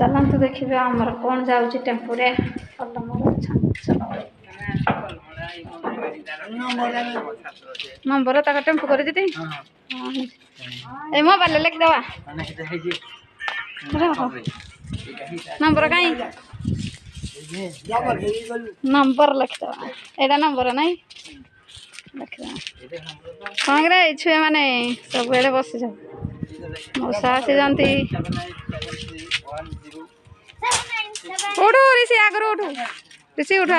चलते देखिए आमर कौन जाऊँगी टेम्पो नंबर तक टेम्पो कर दीदी ए मोबाइल लिखिदवा नंबर कहीं नंबर लिखिदवा एटा नंबर नहीं कौन करे छुए मैंने सब एडे बस जाओ मौसा आसी जाती उठू ऋषि आगर उठू ऋषि उठा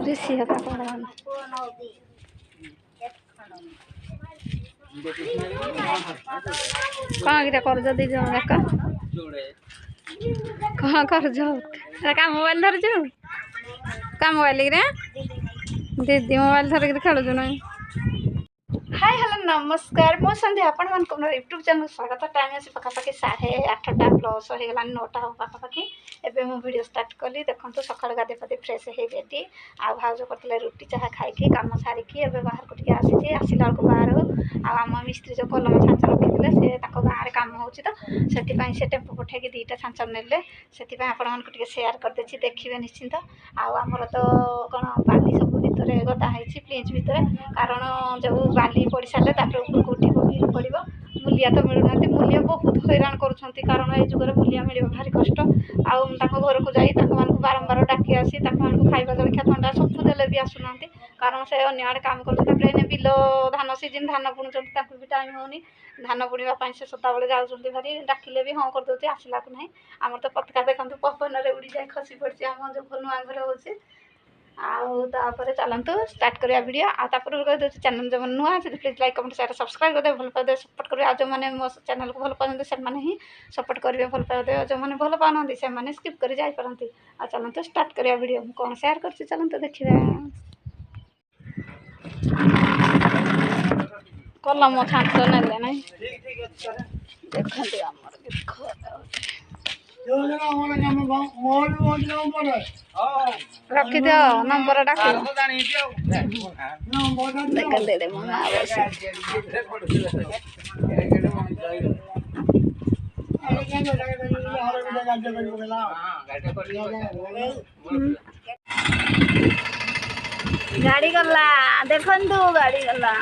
ऋषि हता कौन गिरा कर दी जन एक कौन कर क्या मोबाइल धर क्या मोबाइल रे दीदी मोबाइल धरिक खेलुଛୁ ना हाय हेलो नमस्कार मो संध्या आपण मान को यूट्यूब चैनल स्वागत टाइम आसी पाखापाखि 8:30 प्लस हो गला 9टा हो पाखापाखि एबे मो वीडियो स्टार्ट कली देखंतु सकाळ गादे पादे फ्रेश हे रेडी आ भाउज करतले रुटी चाहा खाइकी काम सारिकी एबे बाहर को टिके आसी आसिला को बाहर आ हम मिस्त्री जो कलम छांच रखिथिले से ताको गां रे काम होउची तो सेति पई से टेम्पो पठे की दीटा छांच नेले सेति पई आपण मान को टिके शेयर कर देछि देखिबे निश्चिंत आ हमर तो कोन बाली सब भितरे गदा हैछि प्लीज भितरे कारण जो बाली पड़ सारे ऊपर उठी पड़ो मूलिया तो मिलूना मूलिया बहुत हैरान करुँच कारण ये जुगर मूलिया मिल भारी कष्ट आउ घर को जाई बारंबार डाकी आसी खाଇବା जलखिया थंडा सब देले भी आसुना कारण से अन्य आड़े काम कर बिल धान सीजन धान बुणुंट भी टाइम होनी धान बुणवाई से सदाबले जाऊँच भारी डाकिले भी हाँ करदे आसला को ना आमर तो पतका देखते पवन में उड़ी जाए खसी पड़ी आम जो नुआ घर हो आउे चलतु स्टार्ट करिया वीडियो आपर कह चैनल जो नुआ अच्छे please like comment share subscribe करदे भल पादे सपोर्ट करेंगे आज जो मैंने मो चैनल को भल पाते से ही सपोर्ट करेंगे भल पादे जो मैंने भल पाना से स्किप कर जापारती आ चलते स्टार्ट करिया वीडियो कौन शेयर कर चलते देखिए कलम छांच नेले ना देखते रखी दियो नंबर डाक गाड़ी गला देखु गाड़ी गला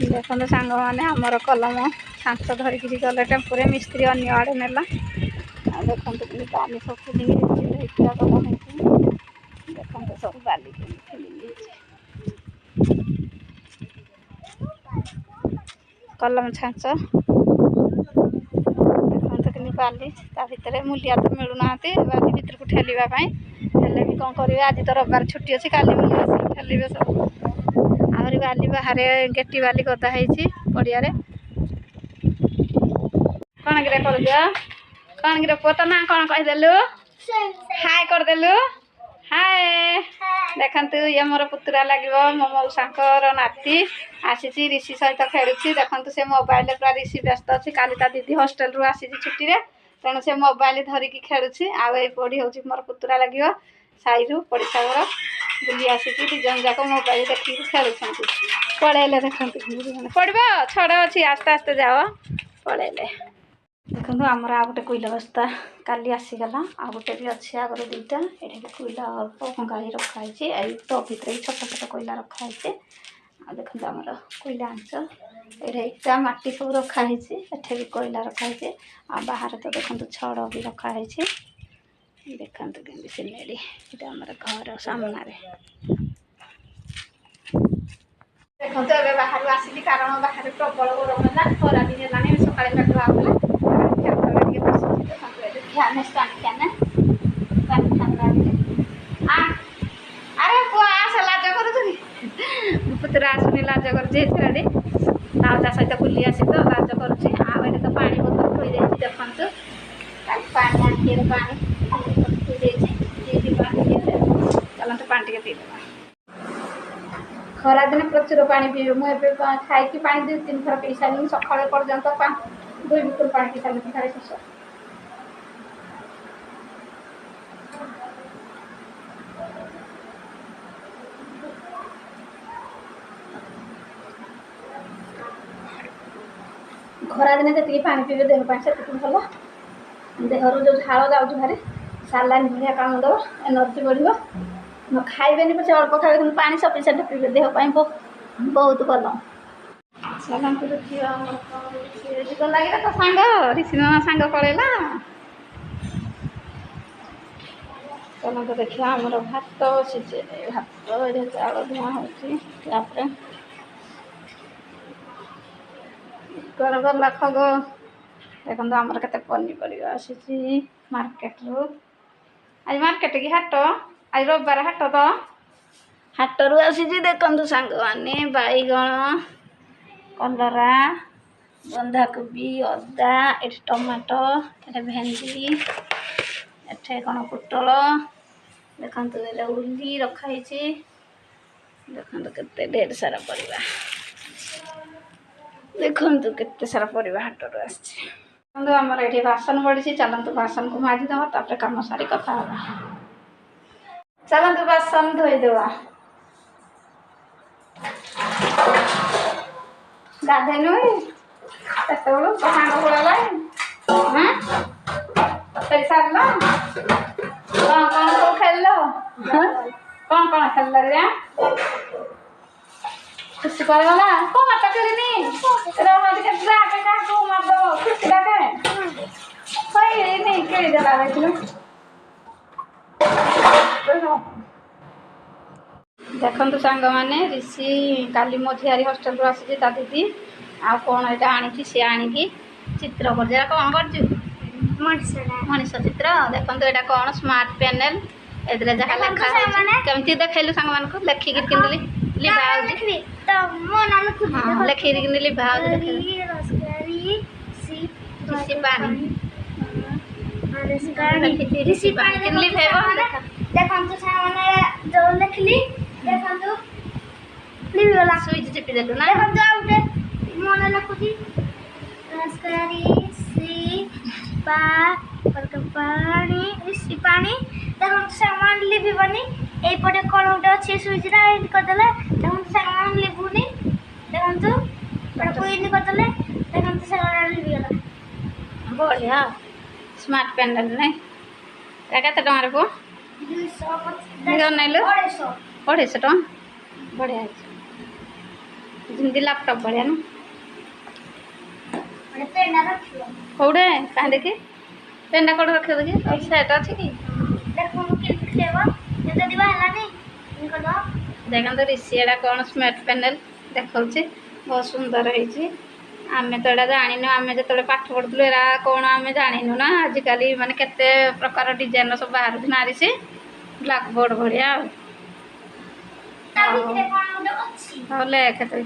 देखो सांग मैंने आमर कलम छांच धरिक गले टेम्पोरे मिस्त्री अन्य आड़े नेला देखो बाली सब देखते सब बाली कलम छांच देखते कि बाली भितर मूलिया तो मिलूना बाली भर को ठेलवाई हेल्ले भी कौन करेंगे आज तो रविवार छुट्टी अच्छी काली मूलिया ठेलिए सब आहरी बाली बाहर गेटी बाली गदा पड़िया कौन गिरे कर कौन गिरे पुआ तो ना कौन कहीदेलु हाय करदेलु हाय देखु ये मोर पुतुरा लगे मो मौसा नाती आसी ऋषि सहित खेलुची देखु से मोबाइल पूरा ऋषि व्यस्त अच्छी काली ता दीदी हॉस्टल रु आसी छुट्टी तेणु से मोबाइल धरिकी खेलुची आई पढ़ी हूँ मोर पुतुरा लगे साई पड़शा घर बुली आसिक दिजन जाक मोबाइल देखिए खेलुं पलैले देखते पड़ब छड़ अच्छी आस्ते आस्ते जाओ पलैले देखो आमर आ गोटे कोईला बस्ता काली आसीगला आ गोटे भी अच्छे आगर दुईटा ये भी कोईला अल्प भंगाई रखाई टप भितर छोट छोट कोईला रखाई आ देखते आमर कोईला आंच ये मटी सब रखाई एठे भी कोईला रखाई आ बाहर तो देखो छड़ भी रखाई देखते केमी से नेड़ी ये आमर घर सामना देखो बाहर आसिली कारण बाहर प्रबल गरम है खरा दिन है सकाଳେ मेघ अरे पुआ आस लाज कर पुतरा आसुनी लाज कर दादा सहित बुली आसी तो लाज कर तो पानी बोतल थी देखु पानी आखिर चलते पानी टे पीदेवा खरा दिन प्रचुर पानी पीबे मुझे खाई पा 2-3 थर पी सारे सका पर्यंत 2 बोतल पानी पी सारे सारे शेष ଖରାଦିନେ ଯେତିକି ପାଣି ପିଇବେ ଦେହ ପାଇଁ ସେତିକି ଭଲ। ଦେହରୁ ଯେଉଁ ଝାଳ ଯାଉଛି ଭାରି ସାଲାଇନ୍ ଭଳିଆ କାମ ଦେବ, ଏନର୍ଜି ବଢ଼ିବ। ନ ଖାଇବେନି ପଛେ ଅଳ୍ପ ଖାଇବେ କିନ୍ତୁ ପାଣି ସଫିସିଏଣ୍ଟ ପିଇବେ, ଦେହ ପାଇଁ ବହୁତ ଭଲ। ଚାଲନ୍ତୁ ଦେଖିବା ଆମର କ'ଣ ଯିବ ଲାଗିଲା ତ ସାଙ୍ଗ ରିସିମା ସାଙ୍ଗ ପଳେଇଲା। ଚାଲନ୍ତୁ ଦେଖିବା ଆମର ଭାତ ବସିଛି, ଭାତ ଏଠି ଚାଉଳ ଧୁଆ ହେଉଛି। ତାପରେ କୁଆଡ଼େ ଗଲା ଖଗ। ଦେଖନ୍ତୁ ଆମର କେତେ ପନିପରିବା ଆସିଛି ମାର୍କେଟରୁ। ଆଜି ମାର୍କେଟ କି ହାଟ, ଆଜି ରବିବାର ହାଟ ତ ହାଟରୁ ଆସିଛି। ଦେଖନ୍ତୁ ସାଙ୍ଗମାନେ ବାଇଗଣ, କଲରା, ବନ୍ଧାକୋବି, ଅଦା, ଏଠି ଟମାଟୋ, ଏଠି ଭେଣ୍ଡି, ଏଠି କ'ଣ ପୋଟଳ, ଦେଖନ୍ତୁ ଏଇଟା ଉଲି ରଖାହେଇଛି। ଦେଖନ୍ତୁ କେତେ ଢେର ସାରା ପରିବା, ଦେଖନ୍ତୁ କେତେ ସାରା ପରିବା ହାଟରୁ ଆସିଛି। ଦେଖନ୍ତୁ ଆମର ଏଠି ବାସନ ପଡ଼ିଛି, ଚାଲନ୍ତୁ ବାସନକୁ ମାଜିଦେବା, ତାପରେ କାମ ସାରି କଥା ହେବା। ଚାଲନ୍ତୁ ବାସନ ଧୋଇଦେବା। ଗାଧେଇନୁ କେତେବେଳୁ ତ ସାଙ୍ଗ ପଳେଇଲାଣି। ଖେଳି ସାରିଲ? କ'ଣ କ'ଣ ସବୁ ଖେଳିଲ? କ'ଣ ଖେଳିଲ ରେ? ଖୁସି ପଳେଇଗଲା। କ'ଣ ହାତ ଖେଳିନି କାହାକୁ ମାରିଦ ଖୁସି ଡାକେ ହେଇନି ଖେଳିଦେଲା ଦେଖିଲୁ। ଦେଖନ୍ତୁ ସାଙ୍ଗମାନେ ରିଷି କାଲି ମୋ ଝିଆରୀ ହଷ୍ଟେଲରୁ ଆସିଛି ତା ଦିଦି, ଆଉ କ'ଣ ଏଇଟା ଆଣିଛି ସିଏ ଆଣିକି ଚିତ୍ର କରିଛି। ଏଇଟା କ'ଣ କରିଛୁ? ମଣିଷ ଚିତ୍ର। ଦେଖନ୍ତୁ ଏଇଟା କ'ଣ ସ୍ମାର୍ଟ ପ୍ୟାନେଲ୍, ଏଥିରେ ଯାହା ଲେଖା ହେଉଛି। କେମିତି ଦେଖେଇଲୁ ସାଙ୍ଗମାନଙ୍କୁ? ଲେଖିକିରି କିଣିଲି ଲିଭା ହେଉଛି, ଲେଖିକିରି କିଣି ଲିଭା ହେଉଛି। ଦେଖନ୍ତୁ ସାଙ୍ଗମାନେ ଯୋଉ ଲେଖିଲି, ଦେଖନ୍ତୁ ଲିଭିଗଲା। ସୁଇଚ୍ ଚିପିଦେଲୁ ନା? ଦେଖନ୍ତୁ ଆଉ ଗୋଟେ ମନେ ଲେଖୁଛି ପାଣି। ଦେଖନ୍ତୁ ସାଙ୍ଗମାନେ ଲିଭିବନି। ଏଇପଟେ କ'ଣ ଗୋଟେ ଅଛି ସୁଇଚ୍ଟା, ଏମିତି କରିଦେଲେ ଦେଖନ୍ତୁ ସାଙ୍ଗମାନେ ଲିଭୁନି। ଦେଖନ୍ତୁ ଏଟାକୁ ଏମିତି କରିଦେଲେ ଦେଖନ୍ତୁ ସାଙ୍ଗମାନେ ଲିଭିଗଲା। ବଢ଼ିଆ ସ୍ମାର୍ଟ ପ୍ୟାନେଲ୍ ନାଇଁ? ଏଇଟା କେତେ ଟଙ୍କାରେ ପୁଅ? 250 ନେଲୁ 250 250 ଟଙ୍କା। ବଢ଼ିଆ ହେଇଛି, ଯେମିତି ଲାପଟପ୍ ଭଳିଆ ନା? ପେନା ରଖିବ କୋଉଠେ କାହିଁ ଦେଖି ପେନ୍ଟା କୋଉଠି ରଖିବ ଦେଖି? ସେଟ୍ ଅଛି କି? ଦେଖନ୍ତୁ କେମିତି ଖେଳିବ, ଯଦି ବାହାରିଲାନି କରିଦେବ। ଦେଖନ୍ତୁ ରିଷି ଏଇଟା କ'ଣ ସ୍ମାର୍ଟ ପ୍ୟାନେଲ୍ ଦେଖାଉଛି, ବହୁତ ସୁନ୍ଦର ହେଇଛି। ଆମେ ତ ଏଇଟା ଜାଣିନୁ, ଆମେ ଯେତେବେଳେ ପାଠ ପଢ଼ୁଥିଲୁ ଏରା କ'ଣ ଆମେ ଜାଣିନୁ ନା। ଆଜିକାଲି ମାନେ କେତେ ପ୍ରକାର ଡିଜାଇନର ସବୁ ବାହାରୁଛି ନା ରିଷି, ବ୍ଲାକ୍ ବୋର୍ଡ଼ ଭଳିଆ ଆଉ। ତା ଭିତରେ କ'ଣ ଗୋଟେ ଅଛି। ହଉ ଲେଖେ ତୁଇ।